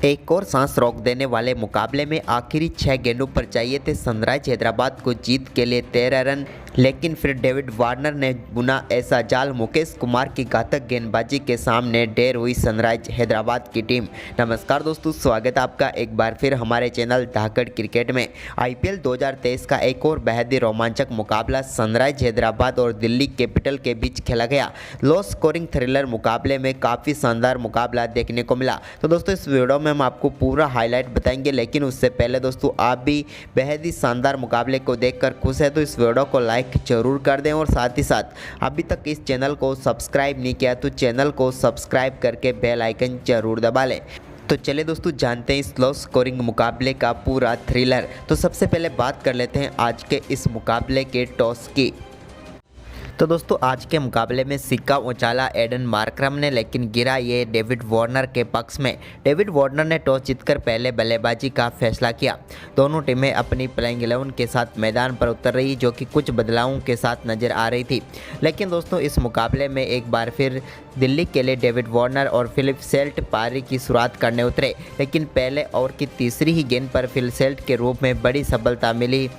एक और सांस रोक देने वाले मुकाबले में आखिरी 6 गेंदों पर चाहिए थे सनराइज हैदराबाद को जीत के लिए 13 रन, लेकिन फिर डेविड वार्नर ने बुना ऐसा जाल। मुकेश कुमार की घातक गेंदबाजी के सामने ढेर हुई सनराइज हैदराबाद की टीम। नमस्कार दोस्तों, स्वागत है आपका एक बार फिर हमारे चैनल धाकड़ क्रिकेट में। आईपीएल 2023 का एक और बेहद ही रोमांचक मुकाबला सनराइज हैदराबाद और दिल्ली कैपिटल के बीच खेला गया। लो स्कोरिंग थ्रिलर मुकाबले में काफ़ी शानदार मुकाबला देखने को मिला। तो दोस्तों इस वीडियो में हम आपको पूरा हाईलाइट बताएंगे, लेकिन उससे पहले दोस्तों आप भी बेहद ही शानदार मुकाबले को देखकर खुश है तो इस वीडियो को लाइक जरूर कर दें और साथ ही साथ अभी तक इस चैनल को सब्सक्राइब नहीं किया तो चैनल को सब्सक्राइब करके बेल आइकन जरूर दबा लें। तो चलिए दोस्तों जानते हैं इस लो स्कोरिंग मुकाबले का पूरा थ्रिलर। तो सबसे पहले बात कर लेते हैं आज के इस मुकाबले के टॉस की। तो दोस्तों आज के मुकाबले में सिक्का उछाला एडन मार्करम ने, लेकिन गिरा ये डेविड वार्नर के पक्ष में। डेविड वार्नर ने टॉस जीतकर पहले बल्लेबाजी का फैसला किया। दोनों टीमें अपनी प्लेइंग 11 के साथ मैदान पर उतर रही, जो कि कुछ बदलावों के साथ नज़र आ रही थी। लेकिन दोस्तों इस मुकाबले में एक बार फिर दिल्ली के लिए डेविड वार्नर और फिलिप सेल्ट पारी की शुरुआत करने उतरे, लेकिन पहले ओवर की तीसरी ही गेंद पर फिल सेल्ट के रूप में बड़ी सफलता मिली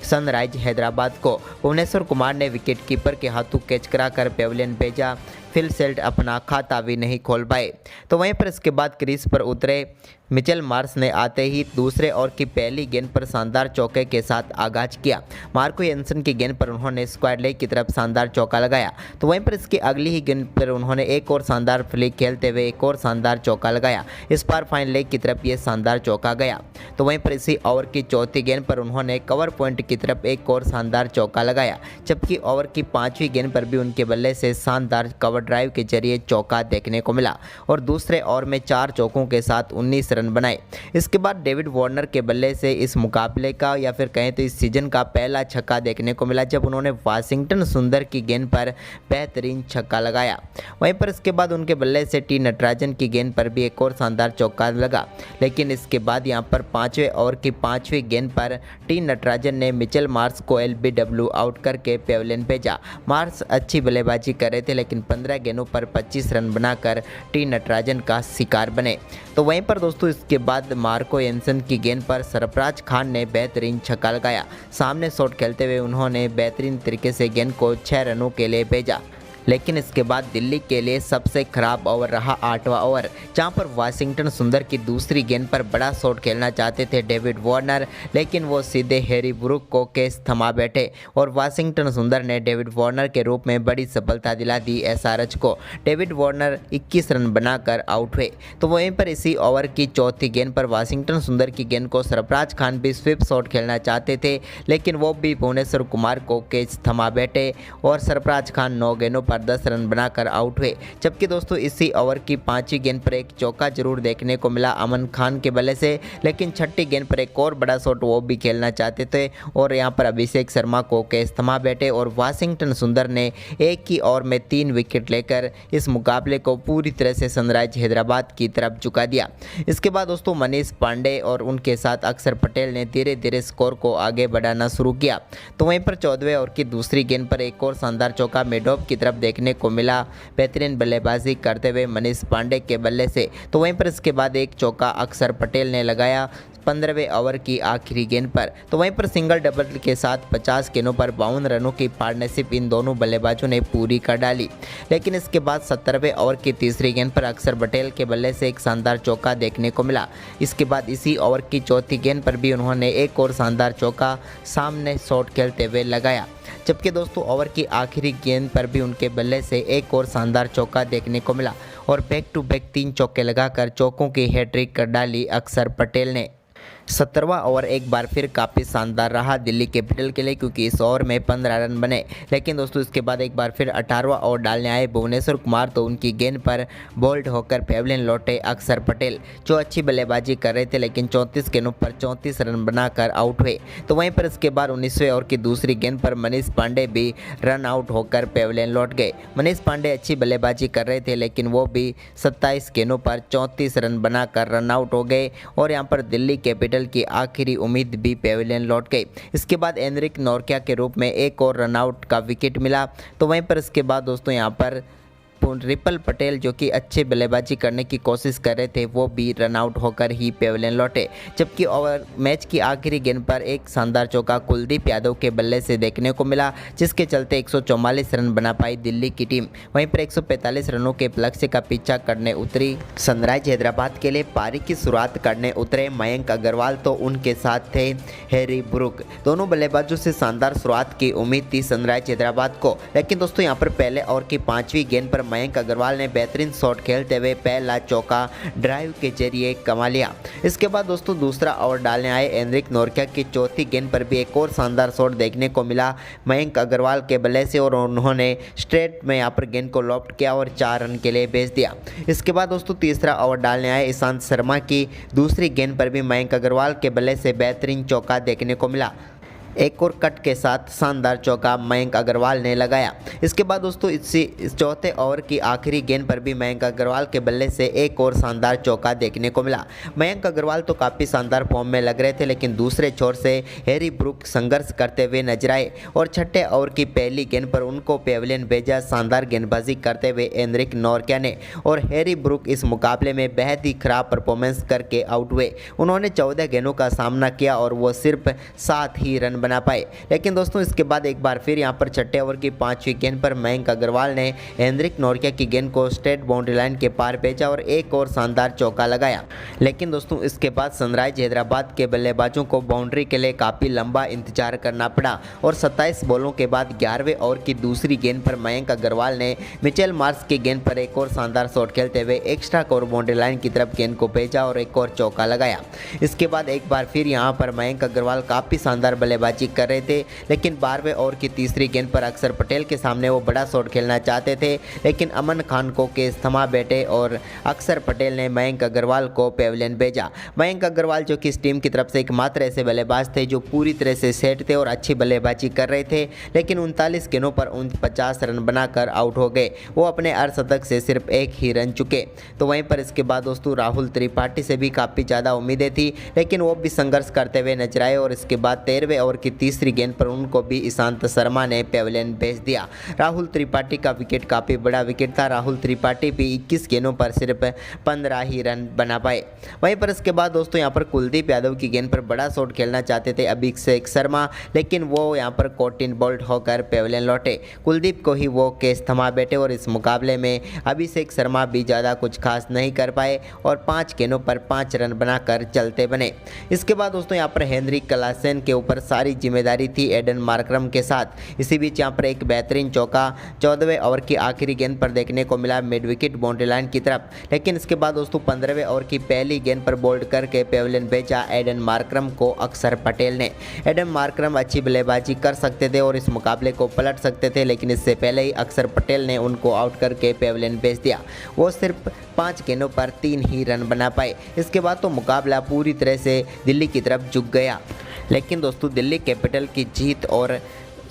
सनराइज हैदराबाद को। भुवनेश्वर कुमार ने विकेटकीपर के हाथों कैच कराकर पेविलियन भेजा। फिल सेल्ट अपना खाता भी नहीं खोल पाए। तो वहीं पर इसके बाद क्रीज पर उतरे मिचेल मार्श ने आते ही दूसरे ओवर की पहली गेंद पर शानदार चौके के साथ आगाज किया। मार्को एंसन की गेंद पर उन्होंने स्क्वायर लेग की तरफ शानदार चौका लगाया। तो वहीं पर इसकी अगली ही गेंद पर उन्होंने एक और शानदार फ्लिक खेलते हुए एक और शानदार चौका लगाया। इस बार फाइन लेग की तरफ ये शानदार चौका गया। तो वहीं पर इसी ओवर की चौथी गेंद पर उन्होंने कवर पॉइंट की तरफ एक और शानदार चौका लगाया, जबकि ओवर की पाँचवीं गेंद पर भी उनके बल्ले से शानदार कवर ड्राइव के जरिए चौका देखने को मिला और दूसरे ओवर में 4 चौकों के साथ 19 रन बनाए। इसके बाद डेविड वार्नर के बल्ले से इस मुकाबले का या फिर कहें तो इस सीजन का पहला छक्का देखने को मिला, जब उन्होंने वाशिंगटन सुंदर की गेंद पर बेहतरीन छक्का लगाया। वहीं पर इसके बाद उनके बल्ले से टी नटराजन की गेंद पर भी एक और शानदार चौका लगा, लेकिन इसके बाद यहां पर 5वें ओवर की 5वीं गेंद पर टी नटराजन ने मिचेल मार्श को एलबीडब्ल्यू आउट करके पेविलियन भेजा। मार्श अच्छी बल्लेबाजी कर रहे थे, लेकिन 15 गेंदों पर 25 रन बनाकर टी नटराजन का शिकार बने। तो वहीं पर दोस्तों इसके बाद मार्को एंसन की गेंद पर सरफराज खान ने बेहतरीन छक्का लगाया। सामने शॉट खेलते हुए उन्होंने बेहतरीन तरीके से गेंद को 6 रनों के लिए भेजा। लेकिन इसके बाद दिल्ली के लिए सबसे खराब ओवर रहा 8वां ओवर, जहां पर वाशिंगटन सुंदर की दूसरी गेंद पर बड़ा शॉट खेलना चाहते थे डेविड वार्नर, लेकिन वो सीधे हैरी ब्रूक को कैच थमा बैठे और वाशिंगटन सुंदर ने डेविड वार्नर के रूप में बड़ी सफलता दिला दी एसआरएच को। डेविड वार्नर 21 रन बनाकर आउट हुए। तो वहीं पर इसी ओवर की चौथी गेंद पर वाशिंगटन सुंदर की गेंद को सरफराज खान भी स्वीप शॉट खेलना चाहते थे, लेकिन वो भी भुवनेश्वर कुमार को कैच थमा बैठे और सरफराज खान 9 गेंदों पर 10 रन बनाकर आउट हुए। जबकि दोस्तों इसी ओवर की 5वीं गेंद पर एक चौका जरूर देखने को मिला अमन खान के बल्ले से, लेकिन 6ठी गेंद पर एक और बड़ा शॉट वो भी खेलना चाहते थे और यहां पर अभिषेक शर्मा को कैच थमा बैठे और वाशिंगटन सुंदर ने एक ही ओवर में 3 विकेट लेकर इस मुकाबले को पूरी तरह से सनराइज हैदराबाद की तरफ झुका दिया। इसके बाद दोस्तों मनीष पांडे और उनके साथ अक्षर पटेल ने धीरे धीरे स्कोर को आगे बढ़ाना शुरू किया। तो वहीं पर 14वें ओवर की दूसरी गेंद पर एक और शानदार चौका मेडोव की तरफ देखने को मिला, बेहतरीन बल्लेबाजी करते हुए मनीष पांडे के बल्ले से। तो वहीं पर इसके बाद एक चौका अक्षर पटेल ने लगाया 15वें ओवर की आखिरी गेंद पर। तो वहीं पर सिंगल डबल के साथ 50 गेंदों पर 52 रनों की पार्टनरशिप इन दोनों बल्लेबाजों ने पूरी कर डाली। लेकिन इसके बाद 17वें ओवर की तीसरी गेंद पर अक्षर पटेल के बल्ले से एक शानदार चौका देखने को मिला। इसके बाद इसी ओवर की चौथी गेंद पर भी उन्होंने एक और शानदार चौका सामने शॉट खेलते हुए लगाया, जबकि दोस्तों ओवर की आखिरी गेंद पर भी उनके बल्ले से एक और शानदार चौका देखने को मिला और बैक टू बैक 3 चौके लगाकर चौकों की हैट्रिक कर डाली अक्षर पटेल ने। 17वां ओवर एक बार फिर काफ़ी शानदार रहा दिल्ली कैपिटल के लिए, क्योंकि इस ओवर में 15 रन बने। लेकिन दोस्तों इसके बाद एक बार फिर 18वां ओवर डालने आए भुवनेश्वर कुमार, तो उनकी गेंद पर बोल्ड होकर पेविलियन लौटे अक्षर पटेल, जो अच्छी बल्लेबाजी कर रहे थे, लेकिन 34 गेंदों पर 34 रन बनाकर आउट हुए। तो वहीं पर इसके बाद 19वें ओवर की दूसरी गेंद पर मनीष पांडे भी रन आउट होकर पेविलियन लौट गए। मनीष पांडे अच्छी बल्लेबाजी कर रहे थे, लेकिन वो भी 27 गेंदों पर 34 रन बनाकर रन आउट हो गए और यहाँ पर दिल्ली कैपिटल की आखिरी उम्मीद भी पेविलियन लौट गई। इसके बाद एनरिक नोरकिया के रूप में एक और रनआउट का विकेट मिला। तो वहीं पर इसके बाद दोस्तों यहाँ पर रिपल पटेल जो कि अच्छे बल्लेबाजी करने की कोशिश कर रहे थे वो भी रन आउट होकर ही पेविलियन लौटे। जबकि ओवर मैच की आखिरी गेंद पर एक शानदार चौका कुलदीप यादव के बल्ले से देखने को मिला, जिसके चलते 144 रन बना पाई दिल्ली की टीम। वहीं पर 145 रनों के लक्ष्य का पीछा करने उतरी सनराइज हैदराबाद के लिए पारी की शुरुआत करने उतरे मयंक अग्रवाल, तो उनके साथ थे हैरी ब्रूक। दोनों बल्लेबाजों से शानदार शुरुआत की उम्मीद थी सनराइज हैदराबाद को, लेकिन दोस्तों यहां पर पहले ओवर की 5वीं गेंद पर मयंक अग्रवाल ने बेहतरीन शॉट खेलते हुए पहला चौका ड्राइव के जरिए कमा लिया। इसके बाद दोस्तों दूसरा ओवर डालने आए एनरिक नोरकिया की 4थी गेंद पर भी एक और शानदार शॉट देखने को मिला मयंक अग्रवाल के बल्ले से, और उन्होंने स्ट्रेट में यहाँ पर गेंद को लॉफ्ट किया और 4 रन के लिए भेज दिया। इसके बाद दोस्तों तीसरा ओवर डालने आए ईशांत शर्मा की दूसरी गेंद पर भी मयंक अग्रवाल के बल्ले से बेहतरीन चौका देखने को मिला। एक और कट के साथ शानदार चौका मयंक अग्रवाल ने लगाया। इसके बाद दोस्तों इस चौथे ओवर की आखिरी गेंद पर भी मयंक अग्रवाल के बल्ले से एक और शानदार चौका देखने को मिला। मयंक अग्रवाल तो काफ़ी शानदार फॉर्म में लग रहे थे, लेकिन दूसरे छोर से हैरी ब्रूक संघर्ष करते हुए नजर आए और छठे ओवर की पहली गेंद पर उनको पेविलियन भेजा शानदार गेंदबाजी करते हुए एनरिक नोरकिया ने, और हैरी ब्रूक इस मुकाबले में बेहद ही खराब परफॉर्मेंस करके आउट हुए। उन्होंने 14 गेंदों का सामना किया और वो सिर्फ 7 ही रन बना पाए। लेकिन दोस्तों इसके बाद एक बार फिर यहां पर छठे ओवर की 5वीं गेंद पर मयंक अग्रवाल ने एनरिक नोरकिया की गेंद को स्ट्रेट बाउंड्री लाइन के पार भेजा और एक और शानदार चौका लगाया। लेकिन दोस्तों इसके बाद सनराइज हैदराबाद के बल्लेबाजों को बाउंड्री के लिए काफ़ी लंबा इंतजार करना पड़ा और 27 बॉलों के बाद 11वें ओवर की दूसरी गेंद पर मयंक अग्रवाल ने मिचेल मार्श की गेंद पर एक और शानदार शॉट खेलते हुए एक्स्ट्रा कवर बाउंड्री लाइन की तरफ गेंद को भेजा और एक और चौका लगाया। इसके बाद एक बार फिर यहां पर मयंक अग्रवाल काफ़ी शानदार बल्लेबाजी कर रहे थे, लेकिन 12वें ओवर की तीसरी गेंद पर अक्षर पटेल के सामने वो बड़ा शॉट खेलना चाहते थे, लेकिन अमन खान को केस थमा बैठे और अक्षर पटेल ने मयंक अग्रवाल को पेविलियन भेजा। मयंक अग्रवाल जो कि इस टीम की तरफ से एकमात्र ऐसे बल्लेबाज थे जो पूरी तरह से सेट थे और अच्छी बल्लेबाजी कर रहे थे, लेकिन 39 गेंदों पर 49 रन बनाकर आउट हो गए। वो अपने अर्धशतक से सिर्फ एक ही रन चुके। तो वहीं पर इसके बाद दोस्तों राहुल त्रिपाठी से भी काफ़ी ज़्यादा उम्मीदें थी, लेकिन वो भी संघर्ष करते हुए नजर आए और इसके बाद 13वें ओवर की तीसरी गेंद पर उनको भी ईशांत शर्मा ने पेविलियन भेज दिया। राहुल त्रिपाठी का विकेट काफ़ी बड़ा विकेट था। राहुल त्रिपाठी भी 21 गेंदों पर सिर्फ 15 ही रन बना पाए। वहीं पर इसके बाद दोस्तों यहां पर कुलदीप यादव की गेंद पर बड़ा शॉट खेलना चाहते थे अभिषेक शर्मा, लेकिन वो यहां पर कॉटिन बोल्ट होकर पेविलियन लौटे। कुलदीप को ही वो केस थमा बैठे और इस मुकाबले में अभिषेक शर्मा भी ज़्यादा कुछ खास नहीं कर पाए और 5 गेंदों पर 5 रन बनाकर चलते बने। इसके बाद दोस्तों यहाँ पर हेनरिक क्लासेन के ऊपर सारी जिम्मेदारी थी एडन मार्करम के साथ। इसी बीच यहाँ पर एक बेहतरीन चौका 14वें ओवर की आखिरी गेंद पर देखने को मिला मिड विकेट बाउंड्री लाइन की तरफ, लेकिन इसके बाद दोस्तों 15वें ओवर की पहली गेंद पर बोल्ड करके पेविलियन भेजा एडन मार्करम को अक्षर पटेल ने। एडन मार्करम अच्छी बल्लेबाजी कर सकते थे और इस मुकाबले को पलट सकते थे, लेकिन इससे पहले ही अक्षर पटेल ने उनको आउट करके पेविलियन भेज दिया। वो सिर्फ 5 गेंदों पर 3 ही रन बना पाए। इसके बाद तो मुकाबला पूरी तरह से दिल्ली की तरफ झुक गया। लेकिन दोस्तों दिल्ली कैपिटल की जीत और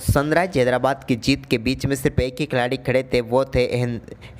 सनराइज हैदराबाद की जीत के बीच में सिर्फ एक ही खिलाड़ी खड़े थे, वो थे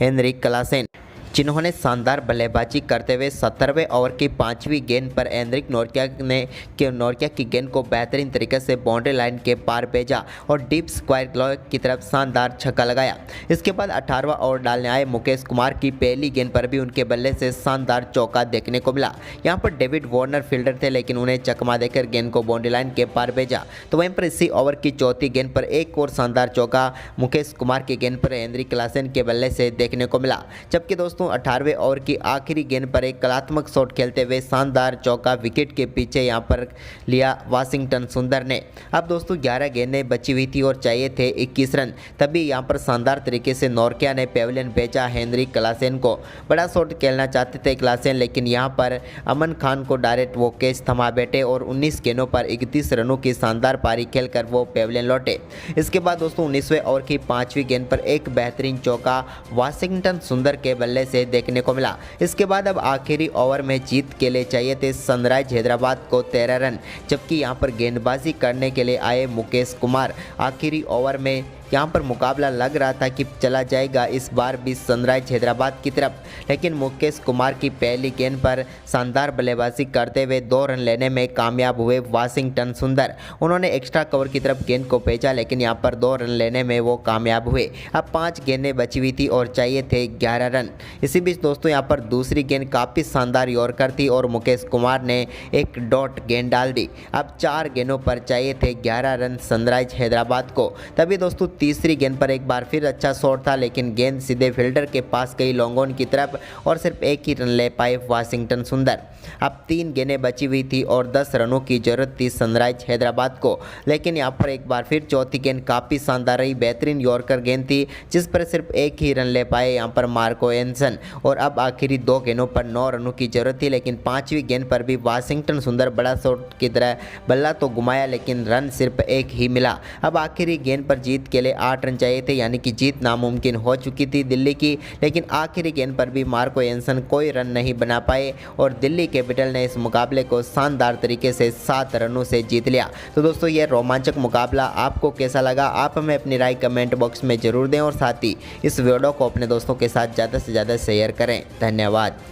हेनरिक क्लासेन, जिन्होंने शानदार बल्लेबाजी करते हुए 17वें ओवर की 5वीं गेंद पर एनरिक नोरकिया की गेंद को बेहतरीन तरीके से बाउंड्री लाइन के पार भेजा और डीप स्क्वायर लेग की तरफ शानदार छक्का लगाया। इसके बाद 18वां ओवर डालने आए मुकेश कुमार की पहली गेंद पर भी उनके बल्ले से शानदार चौका देखने को मिला। यहाँ पर डेविड वार्नर फील्डर थे, लेकिन उन्हें चकमा देकर गेंद को बाउंड्री लाइन के पार भेजा। तो वहीं पर इसी ओवर की चौथी गेंद पर एक और शानदार चौका मुकेश कुमार की गेंद पर हेनरिक क्लासेन के बल्ले से देखने को मिला। जबकि दोस्तों 18वें ओवर की आखिरी गेंद पर एक कलात्मक शॉट खेलते हुए शानदार चौका विकेट के पीछे यहां पर लिया वाशिंगटन सुंदर ने। अब दोस्तों 11 गेंदें बची हुई थी और चाहिए थे 21 रन, तभी यहां पर शानदार तरीके से नोरकिया ने पेविलियन भेजा हेनरिक क्लासेन को। बड़ा शॉट खेलना चाहते थे क्लासेन, लेकिन यहां पर अमन खान को डायरेक्ट वो कैच थमा बैठे और 19 गेंदों पर 31 रनों की शानदार पारी खेलकर वो पेविलियन लौटे। इसके बाद दोस्तों 19वें ओवर की 5वीं गेंद पर एक बेहतरीन चौका वाशिंगटन सुंदर के बल्ले से देखने को मिला। इसके बाद अब आखिरी ओवर में जीत के लिए चाहिए थे सनराइज हैदराबाद को 13 रन, जबकि यहां पर गेंदबाजी करने के लिए आए मुकेश कुमार आखिरी ओवर में यहाँ पर मुकाबला लग रहा था कि चला जाएगा इस बार भी सनराइज हैदराबाद की तरफ, लेकिन मुकेश कुमार की पहली गेंद पर शानदार बल्लेबाजी करते हुए 2 रन लेने में कामयाब हुए वाशिंगटन सुंदर। उन्होंने एक्स्ट्रा कवर की तरफ गेंद को भेजा, लेकिन यहाँ पर 2 रन लेने में वो कामयाब हुए। अब 5 गेंदें बची हुई थी और चाहिए थे 11 रन। इसी बीच दोस्तों यहाँ पर दूसरी गेंद काफ़ी शानदार यॉर्कर थी और मुकेश कुमार ने एक डॉट गेंद डाल दी। अब 4 गेंदों पर चाहिए थे 11 रन सनराइज हैदराबाद को। तभी दोस्तों तीसरी गेंद पर एक बार फिर अच्छा शॉट था, लेकिन गेंद सीधे फील्डर के पास गई लॉन्ग ऑन की तरफ और सिर्फ एक ही रन ले पाए वाशिंगटन सुंदर। अब 3 गेंदें बची हुई थी और 10 रनों की जरूरत थी सनराइज हैदराबाद को, लेकिन यहाँ पर एक बार फिर चौथी गेंद काफ़ी शानदार रही, बेहतरीन यॉर्कर गेंद थी जिस पर सिर्फ एक ही रन ले पाए यहाँ पर मार्को एंसन। और अब आखिरी 2 गेंदों पर 9 रनों की जरूरत थी, लेकिन 5वीं गेंद पर भी वाशिंगटन सुंदर बड़ा शॉट की तरह बल्ला तो घुमाया, लेकिन रन सिर्फ एक ही मिला। अब आखिरी गेंद पर जीत के लिए 8 रन चाहिए थे, यानी कि जीत नामुमकिन हो चुकी थी दिल्ली की, लेकिन आखिरी गेंद पर भी मार्को एंसन कोई रन नहीं बना पाए और दिल्ली कैपिटल ने इस मुकाबले को शानदार तरीके से 7 रनों से जीत लिया। तो दोस्तों ये रोमांचक मुकाबला आपको कैसा लगा, आप हमें अपनी राय कमेंट बॉक्स में जरूर दें और साथ ही इस वीडियो को अपने दोस्तों के साथ ज़्यादा से ज़्यादा शेयर करें। धन्यवाद।